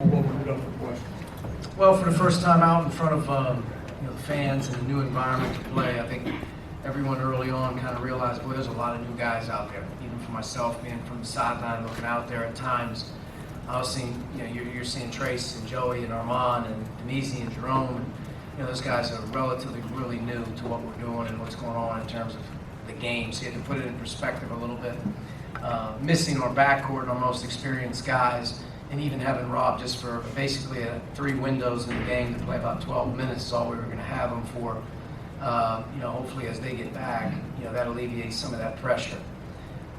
What we've done for questions. Well, for the first time out in front of the fans and a new environment to play, I think everyone early on kind of realized, boy, there's a lot of new guys out there. Even for myself, being from the sideline, looking out there at times, I was seeing, you're seeing Trace and Joey and Armand and Denise and Jerome, and those guys are relatively really new to what we're doing and what's going on in terms of the game. So you have to put it in perspective a little bit. Missing our backcourt, our most experienced guys, and even having Rob just for basically 3 windows in the game to play about 12 minutes is all we were going to have him for. Hopefully as they get back, that alleviates some of that pressure.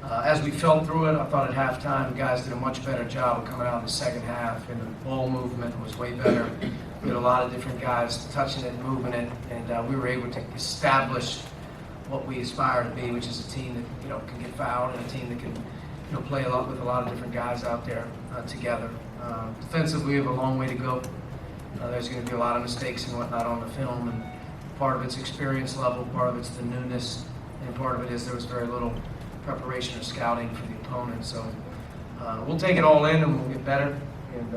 As we fell through it, I thought at halftime, guys did a much better job of coming out in the second half, and the ball movement was way better. We had a lot of different guys touching it, moving it, and we were able to establish what we aspire to be, which is a team that can get fouled and a team that can play with a lot of different guys out there together. Defensively, we have a long way to go. There's going to be a lot of mistakes and whatnot on the film, and part of it's experience level, part of it's the newness, and part of it is there was very little preparation or scouting for the opponent. So we'll take it all in and we'll get better. And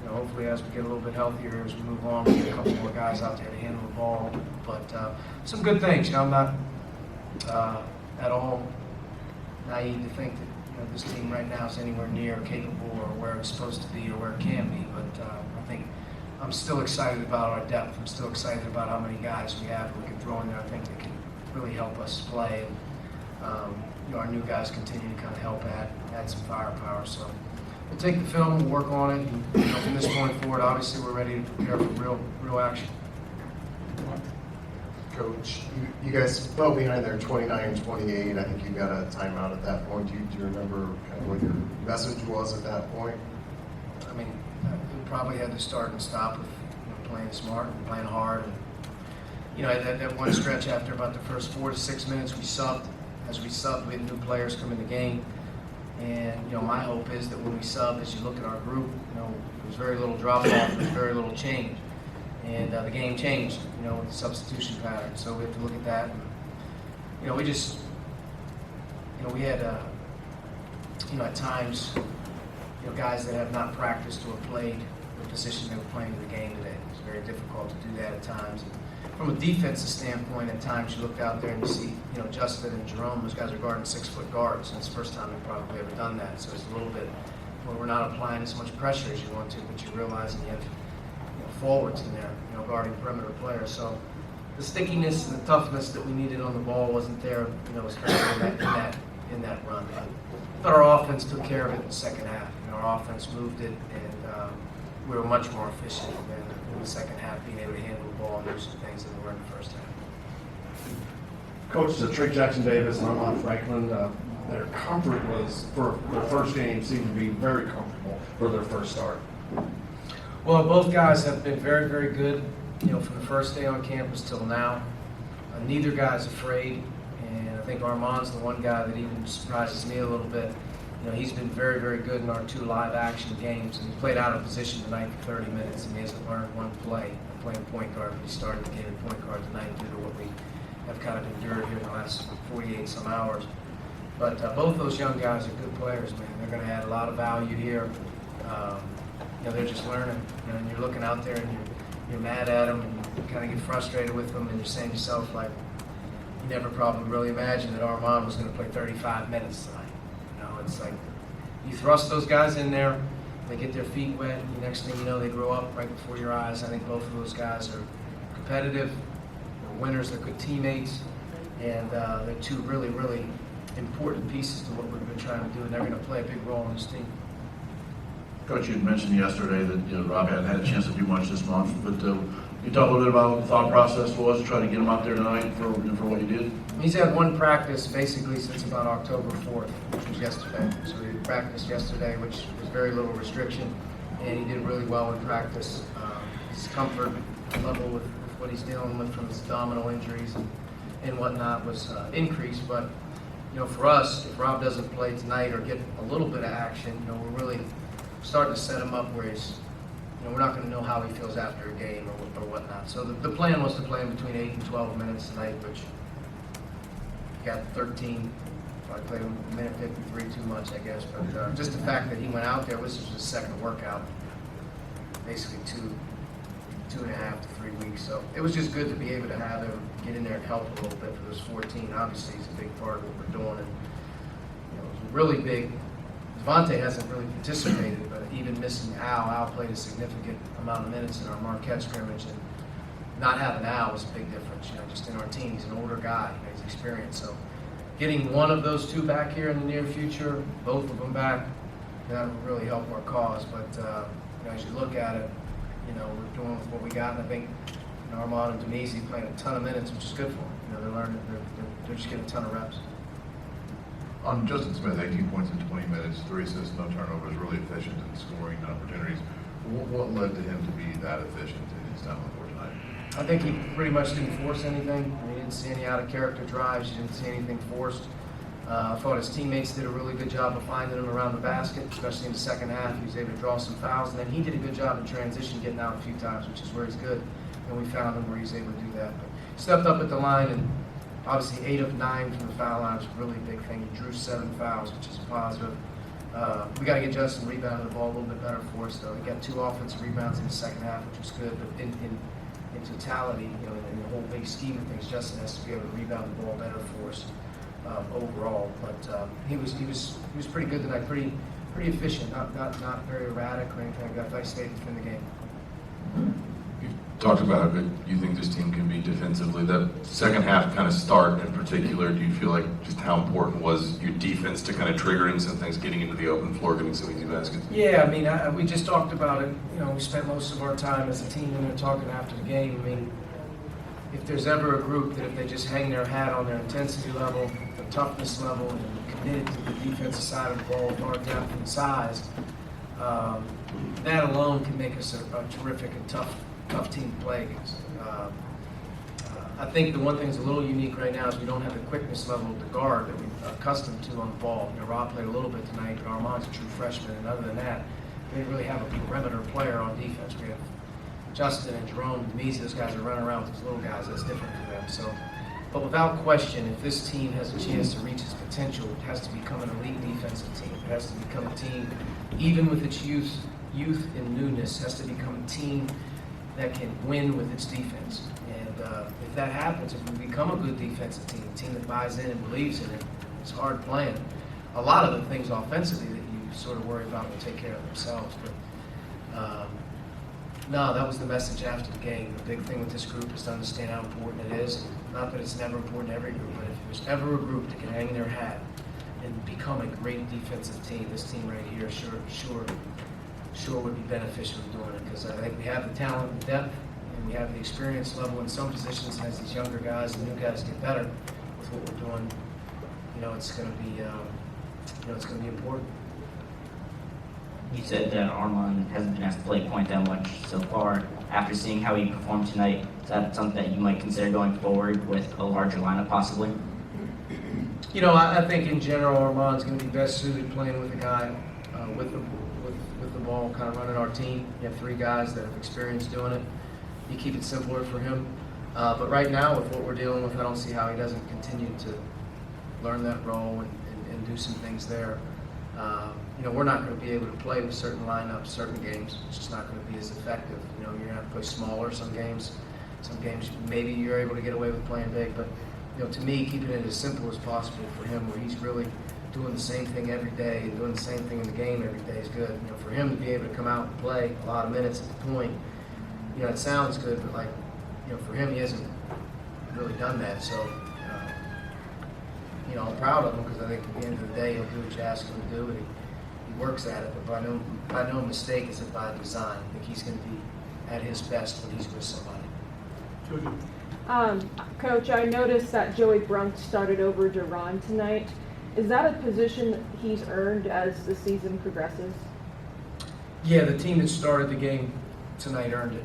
hopefully, as we get a little bit healthier, as we move on, we'll get a couple more guys out there to handle the ball. But some good things. I'm not at all naive to think that this team right now is anywhere near capable or where it's supposed to be or where it can be. But I think I'm still excited about our depth. I'm still excited about how many guys we have who can throw in there. I think that can really help us play. And, our new guys continue to kind of help add some firepower. So we'll take the film, we'll work on it, and from this point forward, obviously we're ready to prepare for real action. Coach, you guys fell behind there 29-28. I think you got a timeout at that point. Do you remember kind of what your message was at that point? I mean, we probably had to start and stop with playing smart and playing hard. And that one stretch after about the first 4 to 6 minutes, we subbed. As we subbed, we had new players come in the game. And my hope is that when we sub, as you look at our group, there's very little drop off, there's very little change. And the game changed, with the substitution pattern. So we have to look at that. And, we just, we had, at times, guys that have not practiced or played the position they were playing in the game today. It's very difficult to do that at times. And from a defensive standpoint, at times you looked out there and you see, Justin and Jerome, those guys are guarding 6-foot guards. And it's the first time they've probably ever done that. So it's a little bit where we're not applying as much pressure as you want to, but you realize that you have forwards in there, guarding perimeter players. So the stickiness and the toughness that we needed on the ball wasn't there, especially in that run. But our offense took care of it in the second half. Our offense moved it, and we were much more efficient in the second half, being able to handle the ball and do some things than we were in the first half. Coach, Trey Jackson-Davis and Armand Franklin, their comfort was, for their first game, seemed to be very comfortable for their first start. Well, both guys have been very, very good, from the first day on campus till now. Neither guy's afraid, and I think Armand's the one guy that even surprises me a little bit. He's been very, very good in our 2 live action games, and he played out of position tonight for 30 minutes, and he hasn't learned one play playing point guard. He started the game at point guard tonight due to what we have kind of endured here in the last 48 some hours. But both those young guys are good players, man. They're going to add a lot of value here. They're just learning, and you're looking out there and you're mad at them and you kind of get frustrated with them, and you're saying to yourself, like, you never probably really imagined that Armand was going to play 35 minutes tonight. It's like you thrust those guys in there, they get their feet wet, and the next thing you know, they grow up right before your eyes. I think both of those guys are competitive, they're winners, they're good teammates, and they're 2 really, really important pieces to what we've been trying to do, and they're going to play a big role in this team. Coach, you had mentioned yesterday that Rob hadn't had a chance to do much this month, but you talk a little bit about what the thought process was to try to get him out there tonight for what you did? He's had one practice basically since about October 4th, which was yesterday. So he practiced yesterday, which was very little restriction, and he did really well in practice. His comfort level with what he's dealing with from his abdominal injuries and whatnot was increased, but for us, if Rob doesn't play tonight or get a little bit of action, we're really starting to set him up where he's, we're not going to know how he feels after a game or whatnot. So the plan was to play him between 8 and 12 minutes tonight, which got 13. I played him a minute 53 too much, I guess. But just the fact that he went out there, this was his second workout. basically 2.5 to 3 weeks. So it was just good to be able to have him get in there and help a little bit for those 14. Obviously, he's a big part of what we're doing, and it was really big. Devontae hasn't really participated, but even missing Al played a significant amount of minutes in our Marquette scrimmage, and not having Al was a big difference. Just in our team, he's an older guy, he's experienced. So getting one of those two back here in the near future, both of them back, that will really help our cause. But as you look at it, we're doing with what we got, and I think Armand and Denise playing a ton of minutes, which is good for them. They're learning, they're just getting a ton of reps. On Justin Smith, 18 points in 20 minutes, 3 assists, no turnovers, really efficient in scoring opportunities. What led to him to be that efficient in his time on the court tonight? I think he pretty much didn't force anything. He didn't see any out-of-character drives. He didn't see anything forced. I thought his teammates did a really good job of finding him around the basket, especially in the second half. He was able to draw some fouls, and then he did a good job in transition, getting out a few times, which is where he's good. And we found him where he's able to do that. But he stepped up at the line, and obviously 8 of 9 from the foul line was a really big thing. He drew 7 fouls, which is a positive. We got to get Justin rebounding the ball a little bit better for us, though. He got 2 offensive rebounds in the second half, which was good. But in totality, in the whole big scheme of things, Justin has to be able to rebound the ball better for us overall. But he was pretty good tonight, pretty efficient, not very erratic or anything like that. I stayed within the game. You talked about how good you think this team can be defensively. That second half kind of start in particular, do you feel like just how important was your defense to kind of triggering some things, getting into the open floor, getting some easy baskets? Yeah, I mean, we just talked about it. We spent most of our time as a team in there talking after the game. I mean, if there's ever a group that if they just hang their hat on their intensity level, the toughness level, and committed to the defensive side of the ball with our depth and size, that alone can make us a terrific and tough team to play against. I think the one thing that's a little unique right now is we don't have the quickness level of the guard that we're accustomed to on the ball. Rob played a little bit tonight, but Armand's a true freshman, and other than that, we didn't really have a perimeter player on defense. We have Justin and Jerome and Measy, those guys are running around with those little guys. That's different for them. So, but without question, if this team has a chance to reach its potential, it has to become an elite defensive team. It has to become a team, even with its youth and newness, has to become a team that can win with its defense. And if that happens, if we become a good defensive team, a team that buys in and believes in it, it's hard playing. A lot of the things offensively that you sort of worry about will take care of themselves. But no, that was the message after the game. The big thing with this group is to understand how important it is. Not that it's never important to every group, but if there's ever a group that can hang their hat and become a great defensive team, this team right here sure would be beneficial in doing it, because I think we have the talent and depth, and we have the experience level in some positions. And as these younger guys and new guys get better with what we're doing, it's going to be, it's going to be important. You said that Armand hasn't been asked to play point that much so far. After seeing how he performed tonight, is that something that you might consider going forward with a larger lineup possibly? I think in general Armand's going to be best suited playing with a guy with the ball, kind of running our team. You have 3 guys that have experience doing it. You keep it simpler for him. But right now, with what we're dealing with, I don't see how he doesn't continue to learn that role and do some things there. We're not going to be able to play with certain lineups, certain games. It's just not going to be as effective. You're going to have to play smaller some games. Some games maybe you're able to get away with playing big. But to me, keeping it as simple as possible for him, where he's really doing the same thing every day and doing the same thing in the game every day is good. For him to be able to come out and play a lot of minutes at the point, it sounds good, but for him, he hasn't really done that. So, I'm proud of him, because I think at the end of the day, he'll do what you ask him to do, and he works at it. But by no mistake is it by design. I think he's going to be at his best when he's with somebody. Coach, I noticed that Joey Brunk started over Duran tonight. Is that a position he's earned as the season progresses? Yeah, the team that started the game tonight earned it,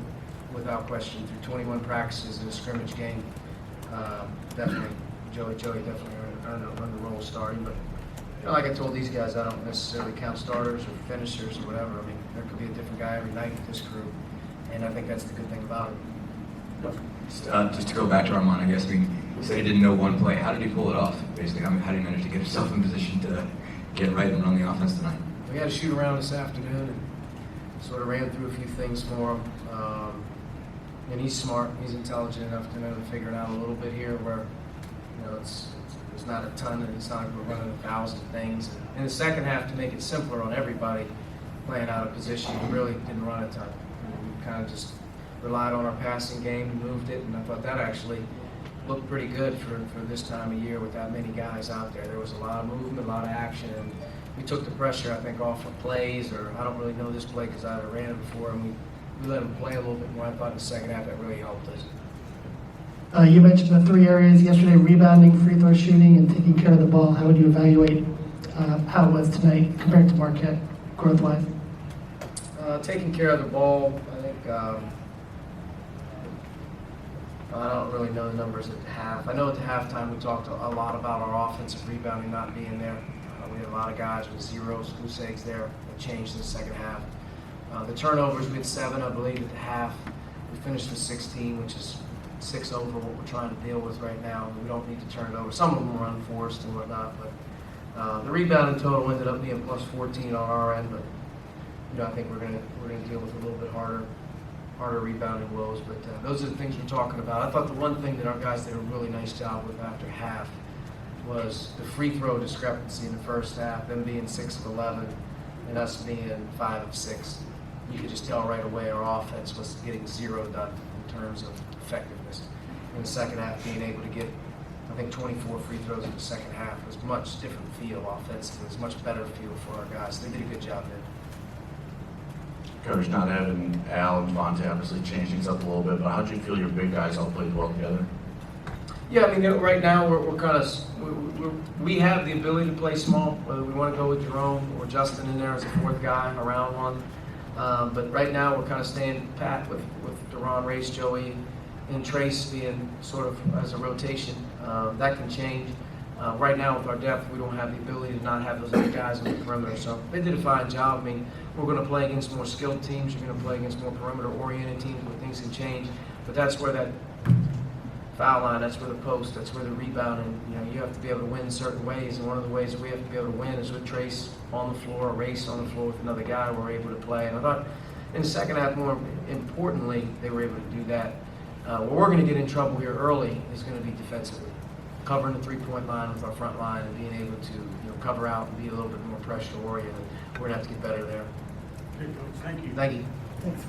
without question, through 21 practices in a scrimmage game. Definitely, Joey definitely earned the role of starting. But like I told these guys, I don't necessarily count starters or finishers or whatever. I mean, there could be a different guy every night with this crew, and I think that's the good thing about it. Just to go back to Armand, I guess, you said he didn't know one play. How did he pull it off, basically? How did he manage to get himself in position to get right and run the offense tonight? We had to shoot around this afternoon and sort of ran through a few things for him. And he's smart, he's intelligent enough to know to figure it out a little bit here where, there's not a ton, and it's not like we're running 1,000 things. In the second half, to make it simpler on everybody playing out of position, we really didn't run a ton. We kind of just relied on our passing game and moved it, and I thought that actually looked pretty good for this time of year with that many guys out there. There was a lot of movement, a lot of action, and we took the pressure, I think, off of plays, or I don't really know this play because I haven't ran it before, and we let them play a little bit more. I thought in the second half that really helped us. You mentioned the 3 areas yesterday: rebounding, free throw shooting, and taking care of the ball. How would you evaluate how it was tonight compared to Marquette, growth-wise? Taking care of the ball, I think, I don't really know the numbers at the half. I know at the halftime we talked a lot about our offensive rebounding not being there. We had a lot of guys with zeros, goose eggs there. That changed in the second half. The turnovers, we had 7, I believe, at the half. We finished with 16, which is 6 over what we're trying to deal with right now. We don't need to turn it over. Some of them were unforced and whatnot, but the rebounding total ended up being plus 14 on our end. But I think we're gonna deal with a little bit harder rebounding woes. But those are the things we're talking about. I thought the one thing that our guys did a really nice job with after half was the free throw discrepancy in the first half, them being 6 of 11 and us being 5 of 6. You could just tell right away our offense was getting 0 done in terms of effectiveness. In the second half, being able to get, I think, 24 free throws in the second half was much different feel offensively. It was much better feel for our guys. They did a good job there. Coach, not having Al and Vontae obviously changed things up a little bit, but how do you feel your big guys all played well together? Yeah, I mean, right now we're kind of, we have the ability to play small, whether we want to go with Jerome or Justin in there as a 4th guy around one. But right now we're kind of staying pat with Deron, Race, Joey, and Trace being sort of as a rotation. That can change. Right now with our depth, we don't have the ability to not have those other guys on the perimeter. So they did a fine job. I mean, we're going to play against more skilled teams. You're going to play against more perimeter-oriented teams where things can change. But that's where that foul line, that's where the post, that's where the rebound, and you have to be able to win certain ways. And one of the ways that we have to be able to win is with Trace on the floor, a Race on the floor with another guy. We're able to play. And I thought in the second half, more importantly, they were able to do that. Where we're going to get in trouble here early is going to be defensively, covering the 3-point line with our front line and being able to cover out and be a little bit more pressure oriented. We're going to have to get better there. Okay, Coach, thank you. Thank you. Thanks.